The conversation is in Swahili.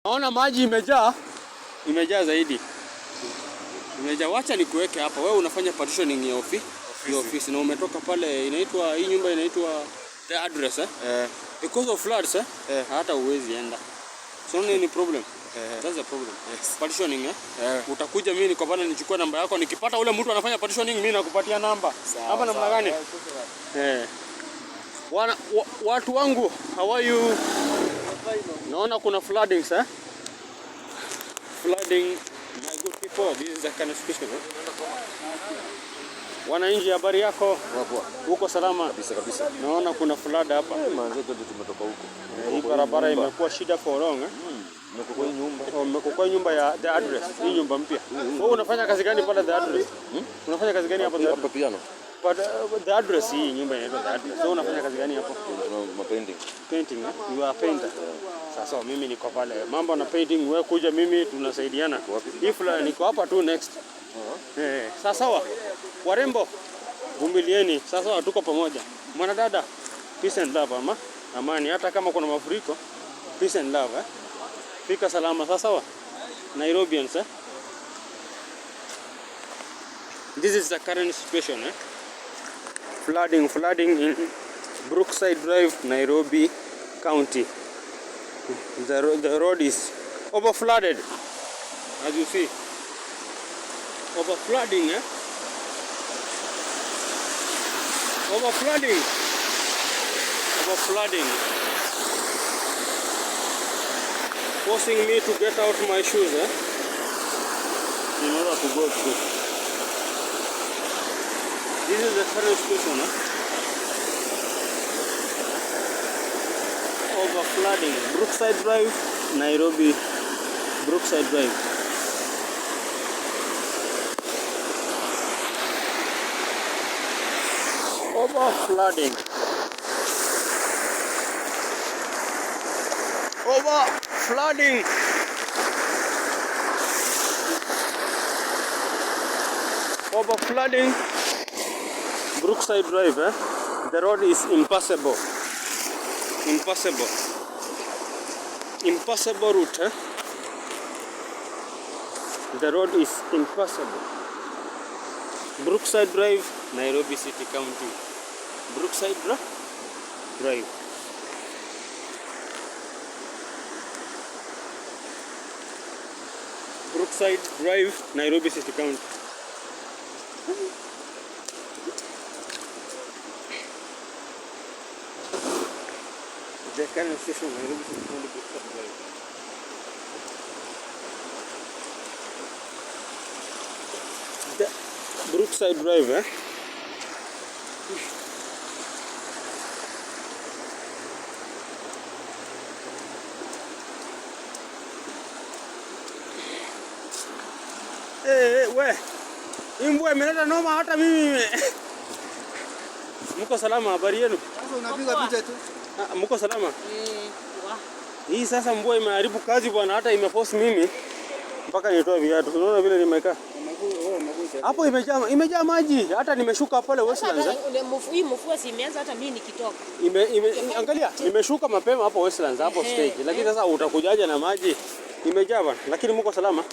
Naona maji imejaa zaidi. Imejaa. Wacha nikuweke hapa. Wewe unafanya partitioning ya office na umetoka pale, inaitwa hii nyumba inaitwa the address because of floods hata uwezi enda. So ni problem. That's the problem. Yes. Partitioning utakuja mimi niko pale nichukue namba yako, nikipata ule mtu anafanya partitioning mimi nakupatia namba. Hapa namna gani? Watu wangu, how are you? Naona kuna floodings Flooding, my good people, this is the kind of situation. Wananchi, habari yako? Uko salama? Kabisa. Naona kuna flood hapa. Manze zote tumetoka huko. Hii barabara imekuwa shida for long Umekuwa nyumba ya the address. Hii nyumba mpya. Wewe unafanya kazi gani pale the address? Unafanya kazi gani hapo? Hapa piano. But the address, hii nyumba inaitwa the address. Wewe unafanya kazi gani hapo? Painting. Painting You are a painter. Sasa mimi niko pale. Mambo na painting, wewe kuja mimi tunasaidiana. Hii fulani niko hapa tu next. Sawa. Warembo, vumilieni. Sasa tuko pamoja. Mwanadada, peace and love amani, hata kama kuna mafuriko, peace and love Fika salama. Sawa. Nairobians This is the current situation Flooding in Brookside Drive, Nairobi County. The road is over flooded, as you see. Over flooding forcing me to get out my shoes in order to go through. This is the current situation over flooding. Brookside Drive, Nairobi. Brookside Drive. Over flooding. Brookside Drive The road is impassable route The road is impassable. Brookside Drive, Nairobi City County. Brookside Drive. Brookside Drive, Nairobi City County. The current station, Nairobi City County, Brookside Drive. The Brookside Drive Imbwe imeleta noma hata mimi. Mko salama, habari yenu? Sasa unapiga picha tu. Mko salama? Hii sasa mvua imeharibu kazi bwana, hata imeforce mimi mpaka nitoe viatu. Unaona vile nimekaa? Hapo imejaa maji. Hata nimeshuka pale Westlands. Hii mvua si imeanza hata mimi nikitoka. Angalia, nimeshuka mapema hapo Westlands hapo stage. Lakini sasa utakujaje na maji? Imejaa bwana. Lakini mko salama?